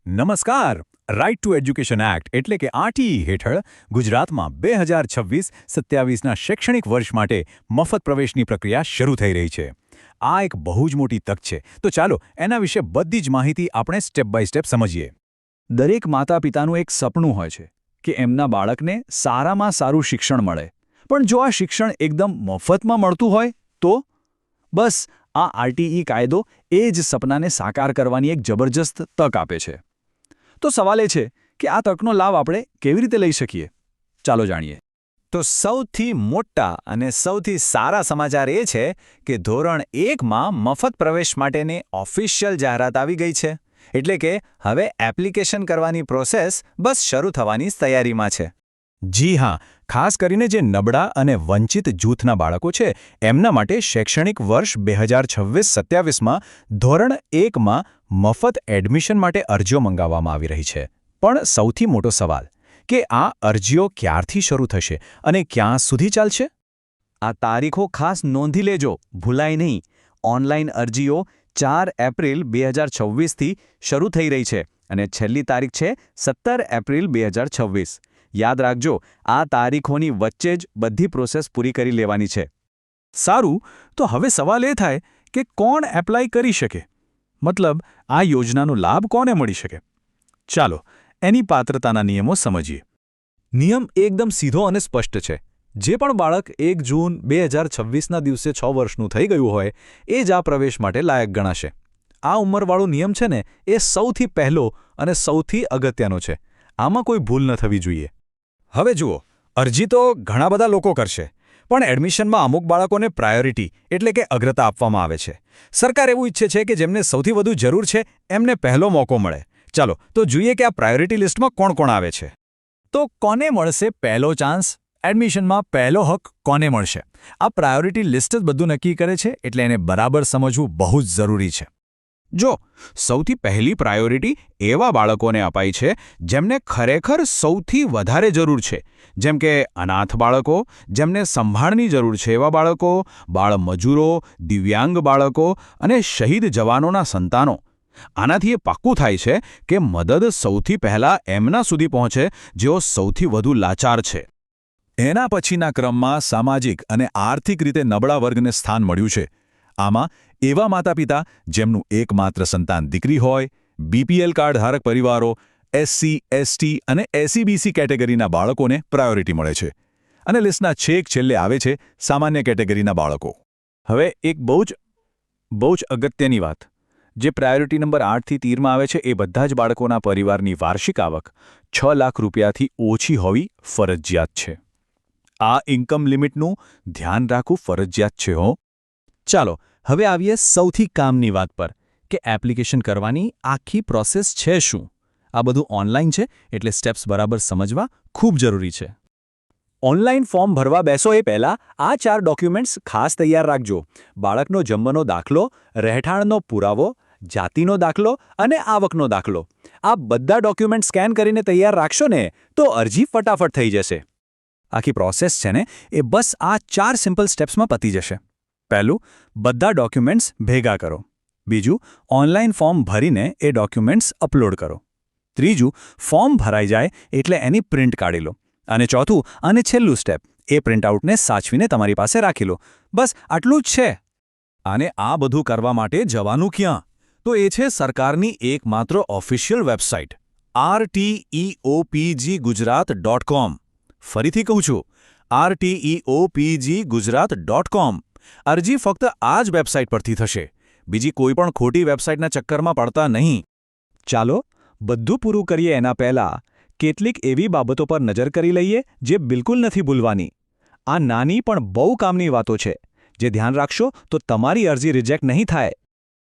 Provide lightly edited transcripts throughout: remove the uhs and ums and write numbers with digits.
નમસ્કાર. Right to education act એટલે કે આરટીઈ હેઠળ ગુજરાતમાં 2026-27ના શૈક્ષણિક વર્ષ માટે મફત પ્રવેશની પ્રક્રિયા શરૂ થઈ રહી છે. આ એક બહુ જ મોટી તક છે. તો ચાલો એના વિશે બધી જ માહિતી આપણે સ્ટેપ બાય સ્ટેપ સમજીએ. દરેક માતા પિતાનું એક સપનું હોય છે કે એમના બાળકને સારામાં સારું શિક્ષણ મળે. પણ જો આ શિક્ષણ એકદમ મફતમાં મળતું હોય તો? બસ આ આરટીઈ કાયદો એ જ સપનાને સાકાર કરવાની એક જબરજસ્ત તક આપે છે. તો સવાલ એ છે કે આ તકનો લાભ આપણે કેવી રીતે લઈ શકીએ? ચાલો જાણીએ. તો સૌથી મોટા અને સૌથી સારા સમાચાર એ છે કે ધોરણ 1માં મફત પ્રવેશ માટેની ઓફિશિયલ જાહેરાત આવી ગઈ છે. એટલે કે હવે એપ્લિકેશન કરવાની પ્રોસેસ બસ શરૂ થવાની તૈયારીમાં છે. જી હા, ખાસ કરીને જે નબળા અને વંચિત જૂથના બાળકો છે એમના માટે શૈક્ષણિક વર્ષ 2026-27માં ધોરણ 1માં મફત એડમિશન માટે અરજીઓ મંગાવવામાં આવી રહી છે. પણ સૌથી મોટો સવાલ કે આ અરજીઓ ક્યારથી શરૂ થશે અને ક્યાં સુધી ચાલશે? આ તારીખો ખાસ નોંધી લેજો, ભૂલાય નહીં. ઓનલાઈન અરજીઓ 4 એપ્રિલ 2026થી શરૂ થઈ રહી છે અને છેલ્લી તારીખ છે 17 એપ્રિલ 2026. યાદ રાખજો, આ તારીખોની વચ્ચે જ બધી પ્રોસેસ પૂરી કરી લેવાની છે. સારું, તો હવે સવાલ એ થાય કે કોણ એપ્લાય કરી શકે? મતલબ આ યોજનાનો લાભ કોને મળી શકે? ચાલો એની પાત્રતાના નિયમો સમજીએ. નિયમ એકદમ સીધો અને સ્પષ્ટ છે. જે પણ બાળક 1 જૂન 2026ના દિવસે 6 વર્ષનું થઈ ગયું હોય એ જ આ પ્રવેશ માટે લાયક ગણાશે. આ ઉંમરવાળો નિયમ છે ને, એ સૌથી પહેલો અને સૌથી અગત્યનો છે. આમાં કોઈ ભૂલ ન થવી જોઈએ. હવે જુઓ, અરજી તો ઘણા બધા લોકો કરશે, પણ એડમિશનમાં અમુક બાળકોને પ્રાયોરિટી એટલે કે અગ્રતા આપવામાં આવે છે. સરકાર એવું ઈચ્છે છે કે જેમને સૌથી વધુ જરૂર છે એમને પહેલો મોકો મળે. ચાલો તો જોઈએ કે આ પ્રાયોરિટી લિસ્ટમાં કોણ કોણ આવે છે. તો કોને મળશે પહેલો ચાન્સ? એડમિશનમાં પહેલો હક કોને મળશે? આ પ્રાયોરિટી લિસ્ટ જ બધું નક્કી કરે છે, એટલે એને બરાબર સમજવું બહુ જ જરૂરી છે. જો સૌથી પહેલી પ્રાયોરિટી એવા બાળકોને અપાઈ છે જેમને ખરેખર સૌથી વધારે જરૂર છે, જેમ કે અનાથ બાળકો, જેમને સંભાળની જરૂર છે એવા બાળકો, બાળમજૂરો, દિવ્યાંગ બાળકો અને શહીદ જવાનોના સંતાનો. આનાથી એ પાક્કું થાય છે કે મદદ સૌથી પહેલાં એમના સુધી પહોંચે જેઓ સૌથી વધુ લાચાર છે. એના પછીના ક્રમમાં સામાજિક અને આર્થિક રીતે નબળા વર્ગને સ્થાન મળ્યું છે. આમાં એવા માતા-પિતા જેમનું એકમાત્ર સંતાન દીકરી હોય, બીપીએલ કાર્ડ ધારક પરિવારો, એસસી, એસટી અને એસસીબીસી કેટેગરીના બાળકોને પ્રાયોરિટી મળે છે. અને લિસ્ટના છેક છેલ્લે આવે છે સામાન્ય કેટેગરીના બાળકો. હવે એક બહુ જ અગત્યની વાત. જે પ્રાયોરિટી નંબર 8થી 13માં આવે છે એ બધા જ બાળકોના પરિવારની વાર્ષિક આવક 6 લાખ રૂપિયાથી ઓછી હોવી ફરજિયાત છે. આ ઇન્કમ લિમિટનું ધ્યાન રાખવું ફરજિયાત છે હો. ચાલો હવે આવીએ સૌથી કામની વાત પર કે એપ્લિકેશન કરવાની આખી પ્રોસેસ છે શું. આ બધું ઓનલાઈન છે, એટલે સ્ટેપ્સ બરાબર સમજવા ખૂબ જરૂરી છે. ઓનલાઈન ફોર્મ ભરવા બેસો એ પહેલાં આ 4 ડોક્યુમેન્ટ્સ ખાસ તૈયાર રાખજો. બાળકનો જન્મનો દાખલો, રહેઠાણનો પુરાવો, જાતિનો દાખલો અને આવકનો દાખલો. આ બધા ડોક્યુમેન્ટ સ્કેન કરીને તૈયાર રાખશો ને તો અરજી ફટાફટ થઈ જશે. આખી પ્રોસેસ છે ને એ બસ આ 4 સિમ્પલ સ્ટેપ્સમાં પતી જશે. પહેલું, બધા ડોક્યુમેન્ટ્સ ભેગા કરો. બીજું, ઓનલાઈન ફોર્મ ભરીને એ ડોક્યુમેન્ટ્સ અપલોડ કરો. ત્રીજું, ફોર્મ ભરાઈ જાય એટલે એની પ્રિન્ટ કાઢી લો. અને ચોથું અને છેલ્લું સ્ટેપ, એ પ્રિન્ટઆઉટને સાચવીને તમારી પાસે રાખી લો. બસ આટલું જ છે. અને આ બધું કરવા માટે જવાનું ક્યાં? તો એ છે સરકારની એકમાત્ર ઓફિશિયલ વેબસાઇટ rteopggujarat.com. ફરીથી કહું છું, rteopggujarat.com. અરજી ફક્ત આ જ વેબસાઇટ પરથી થશે. બીજી કોઈ પણ ખોટી વેબસાઇટના ચક્કરમાં પડતા નહીં. ચાલો બધું પૂરું કરીએ એના પહેલાં કેટલીક એવી બાબતો પર નજર કરી લઈએ જે બિલકુલ નથી ભૂલવાની. આ નાની પણ બહુ કામની વાતો છે. જે ધ્યાન રાખશો તો તમારી અરજી રિજેક્ટ નહીં થાય.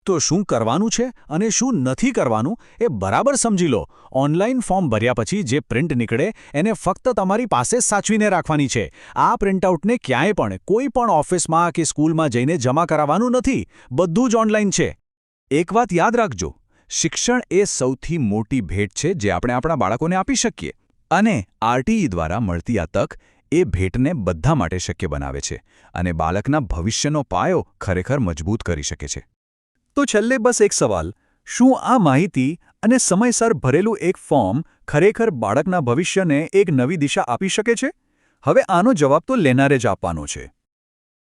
તો શું કરવાનું છે અને શું નથી કરવાનું એ બરાબર સમજી લો. ઓનલાઈન ફોર્મ ભર્યા પછી જે પ્રિન્ટ નીકળે એને ફક્ત તમારી પાસે જ સાચવીને રાખવાની છે. આ પ્રિન્ટઆઉટને ક્યાંય પણ કોઈ પણ ઓફિસમાં કે સ્કૂલમાં જઈને જમા કરાવવાનું નથી. બધું જ ઓનલાઈન છે. એક વાત યાદ રાખજો, શિક્ષણ એ સૌથી મોટી ભેટ છે જે આપણે આપણા બાળકોને આપી શકીએ. અને આરટીઈ દ્વારા મળતી આ તક એ ભેટને બધા માટે શક્ય બનાવે છે અને બાળકના ભવિષ્યનો પાયો ખરેખર મજબૂત કરી શકે છે. તો છેલ્લે બસ એક સવાલ, શું આ માહિતી અને સમયસર ભરેલું એક ફોર્મ ખરેખર બાળકના ભવિષ્યને એક નવી દિશા આપી શકે છે? હવે આનો જવાબ તો લેનારે જ આપવાનો છે.